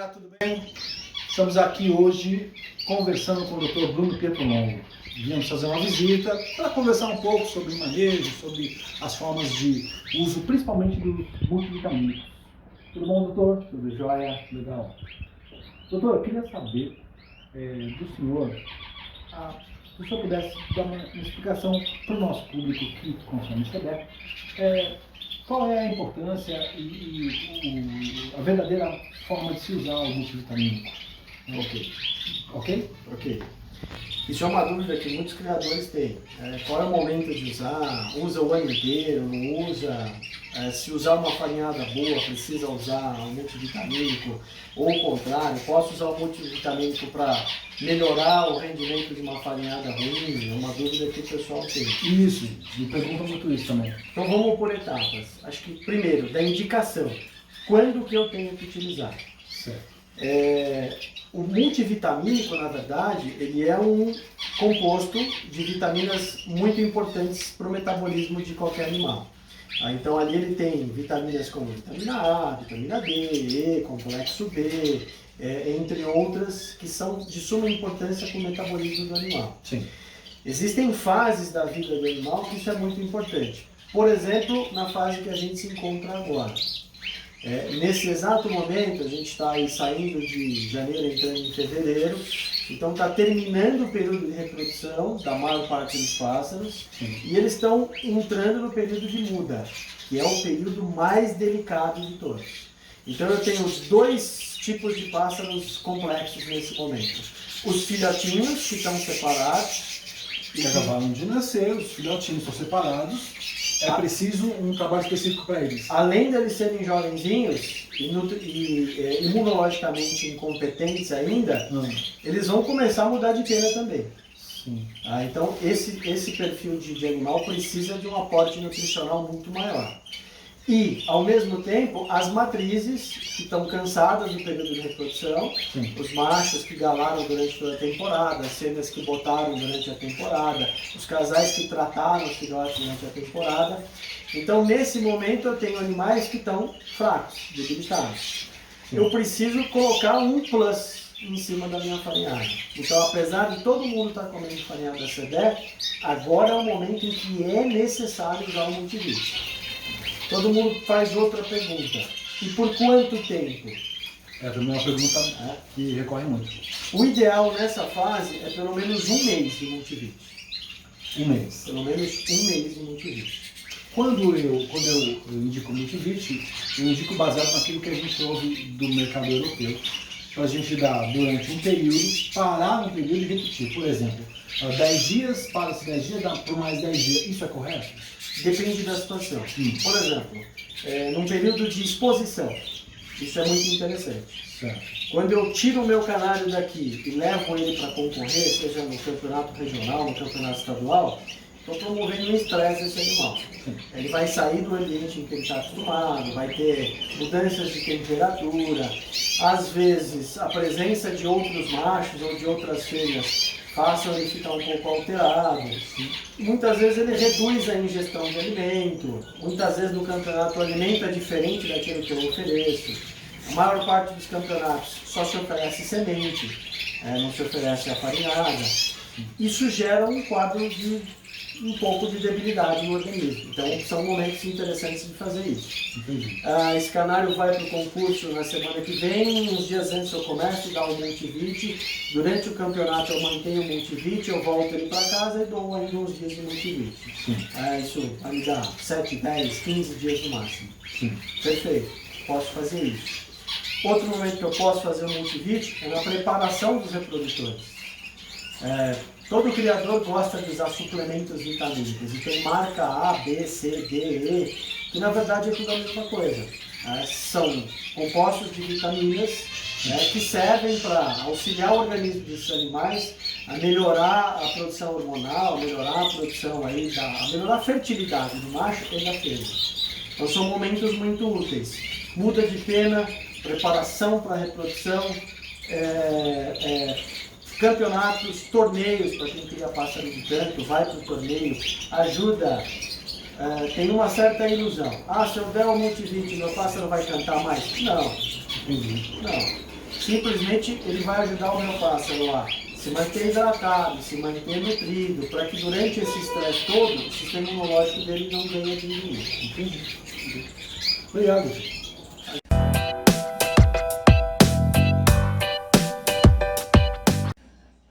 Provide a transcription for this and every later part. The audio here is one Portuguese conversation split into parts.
galera, tudo bem? Estamos aqui hoje conversando com o Dr. Bruno Pietrolongo. Viemos fazer uma visita para conversar um pouco sobre o manejo, sobre as formas de uso, principalmente dos multivitamínicos. Tudo bom, doutor? Tudo jóia? Legal. Doutor, eu queria saber do senhor, se o senhor pudesse dar uma explicação para o nosso público que consome Sedeco, qual é a importância e a verdadeira forma de se usar o multivitamínico? Ok. Isso é uma dúvida que muitos criadores têm. Qual é o momento de usar? Usa o ano inteiro? Não usa? Se usar uma farinhada boa, precisa usar um multivitamínico? Ou o contrário, posso usar o multivitamínico para melhorar o rendimento de uma farinhada ruim? É uma dúvida que o pessoal tem. Isso, me perguntam muito isso também. Então vamos por etapas. Acho que primeiro, da indicação. Quando que eu tenho que utilizar? Certo. O multivitamínico, na verdade, ele é um composto de vitaminas muito importantes para o metabolismo de qualquer animal. Então ali ele tem vitaminas como vitamina A, vitamina D, E, complexo B, entre outras que são de suma importância para o metabolismo do animal. Sim. Existem fases da vida do animal que isso é muito importante. Por exemplo, na fase que a gente se encontra agora. Nesse exato momento, a gente está aí saindo de janeiro, entrando em fevereiro, então está terminando o período de reprodução da maior parte dos pássaros. Sim. E eles estão entrando no período de muda, que é o período mais delicado de todos. Então eu tenho dois tipos de pássaros complexos nesse momento. Os filhotinhos, que estão separados. Que acabaram de nascer, os filhotinhos são separados. É preciso um trabalho específico para eles. Além deles serem jovenzinhos e imunologicamente incompetentes ainda, eles vão começar a mudar de pena também. Sim. Então esse perfil de animal precisa de um aporte nutricional muito maior. E, ao mesmo tempo, as matrizes que estão cansadas do período de reprodução, Sim. os machos que galaram durante toda a temporada, as fêmeas que botaram durante a temporada, os casais que trataram os filhotes durante a temporada. Então, nesse momento, eu tenho animais que estão fracos, debilitados. Sim. Eu preciso colocar um plus em cima da minha farinhada. Então, apesar de todo mundo estar comendo farinhada Sedeco, agora é o momento em que é necessário usar o multivit. Todo mundo faz outra pergunta. E por quanto tempo? Também é uma pergunta que recorre muito. O ideal nessa fase é pelo menos um mês de multivit. Um mês. Pelo menos um mês de multivit. Quando eu indico multivit, eu indico baseado naquilo que a gente ouve do mercado europeu. Para a gente dar durante um período, parar um período e repetir. Por exemplo, 10 dias, para-se 10 dias, dá por mais 10 dias. Isso é correto? Depende da situação. Por exemplo, num período de exposição, isso é muito interessante. Certo. Quando eu tiro o meu canário daqui e levo ele para concorrer, seja no campeonato regional, no campeonato estadual, estou promovendo um estresse desse animal. Ele vai sair do ambiente em que ele está acostumado, vai ter mudanças de temperatura, às vezes a presença de outros machos ou de outras fêmeas façam ele ficar um pouco alterado. Muitas vezes ele reduz a ingestão de alimento, muitas vezes no campeonato o alimento é diferente daquilo que eu ofereço. A maior parte dos campeonatos só se oferece semente, não se oferece a farinhada. Isso gera um quadro de um pouco de debilidade no organismo. Então são momentos interessantes de fazer isso. Entendi. Esse canário vai para o concurso na semana que vem, uns dias antes eu começo a dar o multivit. Durante o campeonato eu mantenho o multivit, eu volto ele para casa e dou ainda uns dias de multivit. Isso vai me dar 7, 10, 15 dias no máximo. Sim. Perfeito, posso fazer isso. Outro momento que eu posso fazer o multivit é na preparação dos reprodutores. Todo criador gosta de usar suplementos vitamínicos e tem marca A, B, C, D, E, que na verdade é tudo a mesma coisa. São compostos de vitaminas que servem para auxiliar o organismo desses animais a melhorar a produção hormonal, a melhorar a produção a melhorar a fertilidade do macho e da fêmea. Então são momentos muito úteis. Muda de pena, preparação para a reprodução, campeonatos, torneios, para quem cria pássaro de canto, vai para o torneio, ajuda. Tem uma certa ilusão. Se eu der o multivit, meu pássaro vai cantar mais? Não. Entendi. Não. Simplesmente ele vai ajudar o meu pássaro a se manter hidratado, se manter nutrido, para que durante esse estresse todo, o sistema imunológico dele não venha diminuir. Entendi. Obrigado, gente.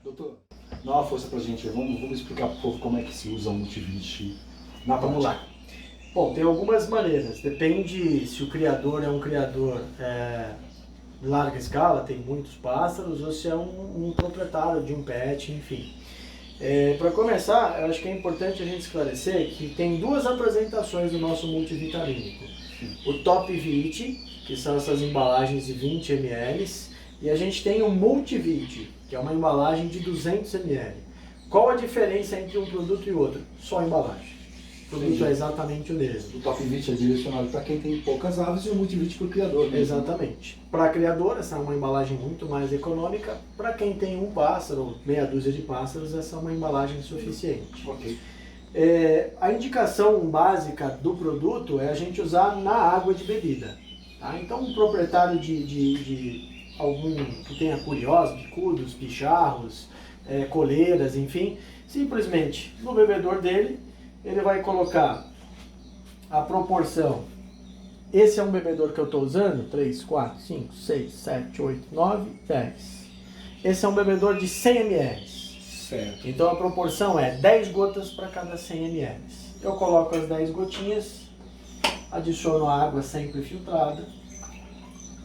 Doutor, dá uma força pra gente. Vamos explicar pro povo como é que se usa o Multivit na prática. Vamos lá. Bom, tem algumas maneiras. Depende se o criador é um criador de larga escala, tem muitos pássaros, ou se é um proprietário de um pet, enfim. Para começar, eu acho que é importante a gente esclarecer que tem duas apresentações do nosso multivitamínico. O Top Vit, que são essas embalagens de 20 ml, e a gente tem o Multivit, que é uma embalagem de 200 ml. Qual a diferença entre um produto e outro? Só a embalagem. O produto é exatamente o mesmo. O Top Vit é direcionado para quem tem poucas aves e o Multivit para o criador. Mesmo. Exatamente. Para a criadora, essa é uma embalagem muito mais econômica. Para quem tem um pássaro, meia dúzia de pássaros, essa é uma embalagem suficiente. Ok. A indicação básica do produto é a gente usar na água de bebida. Tá? Então, um proprietário de algum que tenha curiós, bicudos, picharros, coleiras, enfim, simplesmente no bebedor dele, ele vai colocar a proporção. Esse é um bebedor que eu estou usando, 3, 4, 5, 6, 7, 8, 9, 10. Esse é um bebedor de 100 ml. Certo. Então a proporção é 10 gotas para cada 100 ml. Eu coloco as 10 gotinhas, adiciono a água sempre filtrada,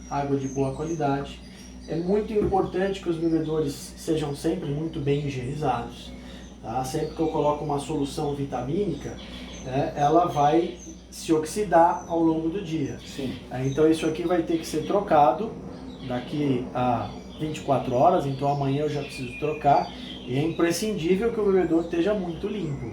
água de boa qualidade. É muito importante que os bebedores sejam sempre muito bem higienizados. Tá? Sempre que eu coloco uma solução vitamínica, ela vai se oxidar ao longo do dia. Sim. Então isso aqui vai ter que ser trocado daqui a 24 horas, então amanhã eu já preciso trocar. E é imprescindível que o bebedor esteja muito limpo.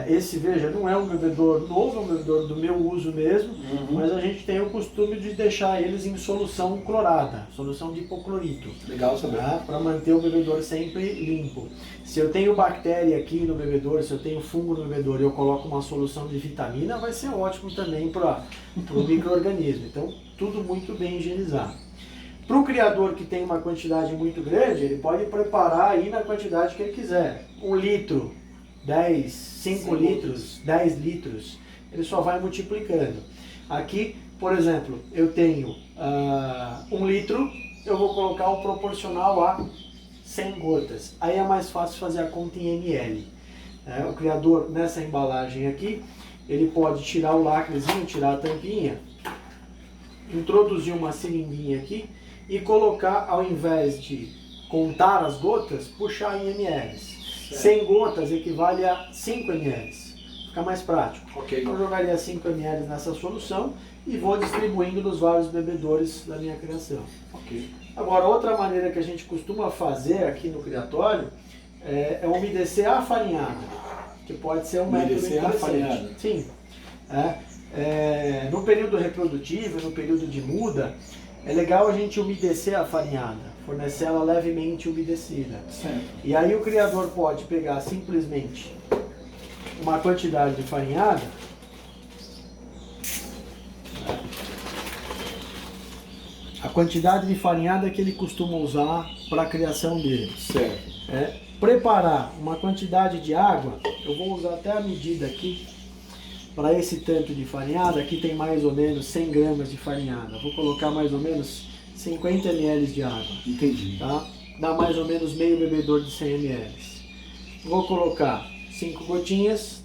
Esse, veja, não é um bebedor novo, é um bebedor do meu uso mesmo, mas a gente tem o costume de deixar eles em solução clorada, solução de hipoclorito. Legal saber. Para manter o bebedor sempre limpo. Se eu tenho bactéria aqui no bebedor, se eu tenho fungo no bebedor e eu coloco uma solução de vitamina, vai ser ótimo também para o micro-organismo. Então, tudo muito bem higienizado. Para o criador que tem uma quantidade muito grande, ele pode preparar aí na quantidade que ele quiser. 1 litro, 10, 5 litros, 10 litros, ele só vai multiplicando. Aqui, por exemplo, eu tenho 1 litro, eu vou colocar o proporcional a 100 gotas. Aí é mais fácil fazer a conta em ml. O criador, nessa embalagem aqui, ele pode tirar o lacrezinho, tirar a tampinha, introduzir uma seringuinha aqui e colocar, ao invés de contar as gotas, puxar em ml. 100 gotas equivale a 5 ml. Fica mais prático. Okay. Eu jogaria 5 ml nessa solução e vou distribuindo nos vários bebedores da minha criação. Okay. Agora, outra maneira que a gente costuma fazer aqui no criatório é umedecer a farinhada, que pode ser um método interessante. Sim. No período reprodutivo, no período de muda, é legal a gente umedecer a farinhada, fornecer ela levemente umedecida. Certo. E aí o criador pode pegar simplesmente uma quantidade de farinhada, a quantidade de farinhada que ele costuma usar para a criação dele. Certo. Preparar uma quantidade de água, eu vou usar até a medida aqui, para esse tanto de farinhada. Aqui tem mais ou menos 100 gramas de farinhada. Vou colocar mais ou menos 50 ml de água. Entendi. Tá? Dá mais ou menos meio bebedor de 100 ml. Vou colocar 5 gotinhas.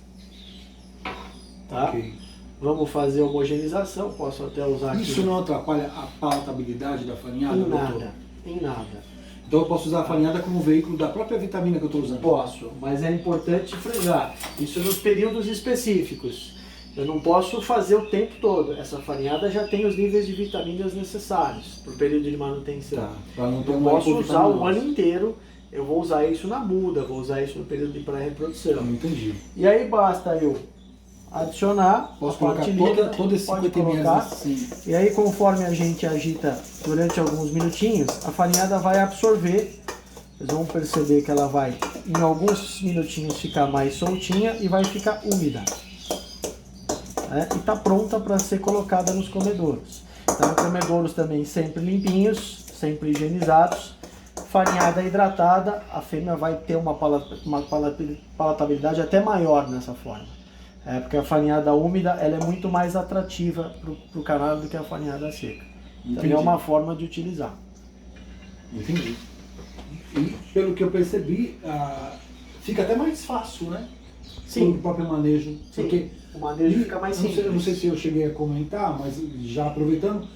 Tá? Okay. Vamos fazer a homogeneização. Posso até usar aqui. Isso não atrapalha a palatabilidade da farinhada, Em doutor? nada. Em nada. Então eu posso usar a farinhada como veículo da própria vitamina que eu estou usando? Posso, mas é importante frisar. Isso nos períodos específicos. Eu não posso fazer o tempo todo. Essa farinhada já tem os níveis de vitaminas necessários para o período de manutenção. Tá, para não ter Eu uma posso usar o hipovitaminosa. ano inteiro. Eu vou usar isso na muda, vou usar isso no período de pré-reprodução. Entendi. E aí basta eu adicionar, Posso a colocar parte líquida, todo esse pode 50 ml colocar. assim? E aí, conforme a gente agita durante alguns minutinhos, a farinhada vai absorver. Vocês vão perceber que ela vai, em alguns minutinhos, ficar mais soltinha e vai ficar úmida. E está pronta para ser colocada nos comedouros. Então, comedouros também sempre limpinhos, sempre higienizados. Farinhada hidratada, a fêmea vai ter uma palatabilidade até maior nessa forma. Porque a farinhada úmida ela é muito mais atrativa para o canário do que a farinhada seca. Então é uma forma de utilizar. Entendi. E pelo que eu percebi, fica até mais fácil, né? Sim. O próprio manejo. Sim. Porque O manejo fica mais simples. Eu não sei se eu cheguei a comentar, mas já aproveitando,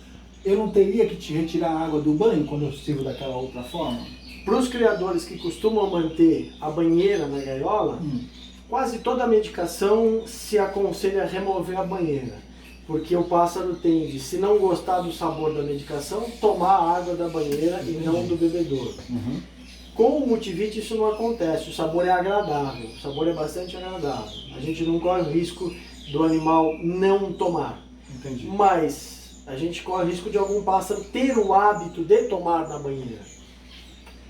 eu não teria que te retirar a água do banho quando eu sirvo daquela outra forma? Para os criadores que costumam manter a banheira na gaiola, quase toda a medicação se aconselha a remover a banheira. Porque o pássaro tende, se não gostar do sabor da medicação, tomar a água da banheira e não do bebedouro. Com o multivit isso não acontece, o sabor é agradável, o sabor é bastante agradável. A gente não corre o risco do animal não tomar. Entendi. Mas a gente corre o risco de algum pássaro ter o hábito de tomar na banheira.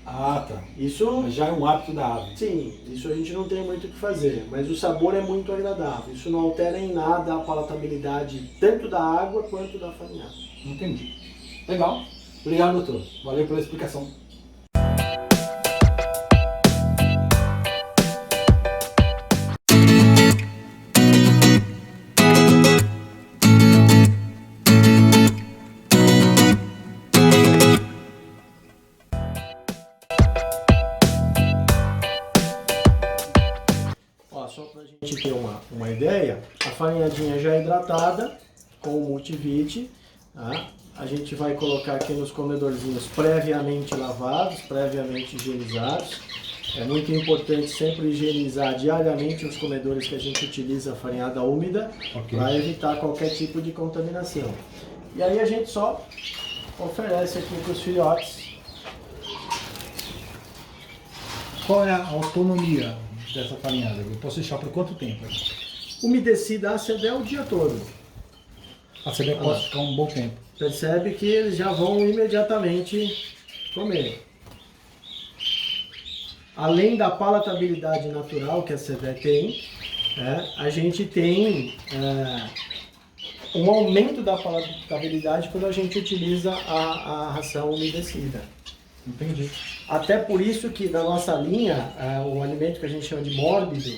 Ah, tá. Isso Mas já é um hábito da ave. sim, isso a gente não tem muito o que fazer, mas o sabor é muito agradável. Isso não altera em nada a palatabilidade tanto da água quanto da farinhada. Entendi. Legal. Obrigado, doutor. Valeu pela explicação. Só para a gente ter uma ideia, a farinhadinha já é hidratada com o multivit, tá? A gente vai colocar aqui nos comedorzinhos previamente lavados, previamente higienizados. É muito importante sempre higienizar diariamente os comedores que a gente utiliza a farinhada úmida, para evitar qualquer tipo de contaminação. E aí a gente só oferece aqui para os filhotes. Qual é a autonomia dessa farinhada? Eu posso deixar por quanto tempo? Umedecida a ceder o dia todo. A CD pode ficar um bom tempo. Percebe que eles já vão imediatamente comer. Além da palatabilidade natural que a CD tem, a gente tem um aumento da palatabilidade quando a gente utiliza a ração umedecida. Entendi. Até por isso que na nossa linha, o alimento que a gente chama de mórbido,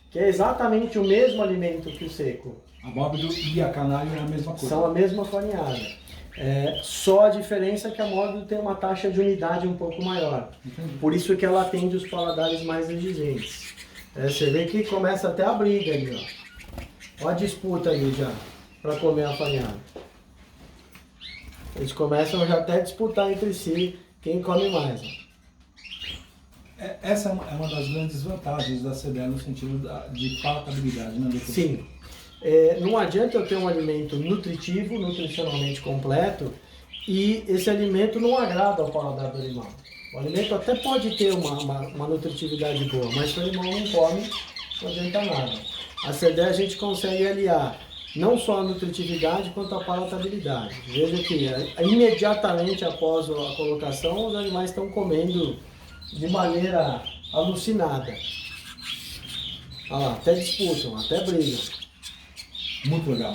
que é exatamente o mesmo alimento que o seco. A mórbido e a canário é a mesma coisa. São a mesma farinhada. Só a diferença é que a mórbido tem uma taxa de umidade um pouco maior. Entendi. Por isso que ela atende os paladares mais exigentes. Você vê que começa até a briga ali, ó. Olha a disputa ali já, para comer a farinhada. Eles começam já até a disputar entre si quem come mais. Ó. Essa é uma das grandes vantagens da CDE no sentido de palatabilidade, né, doutor? Sim. Não adianta eu ter um alimento nutritivo, nutricionalmente completo, e esse alimento não agrada ao paladar do animal. O alimento até pode ter uma nutritividade boa, mas se o animal não come, não adianta nada. A CDE a gente consegue aliar não só a nutritividade quanto a palatabilidade. Veja que imediatamente após a colocação, os animais estão comendo de maneira alucinada. Olha lá, até disputam, até brigam. Muito legal.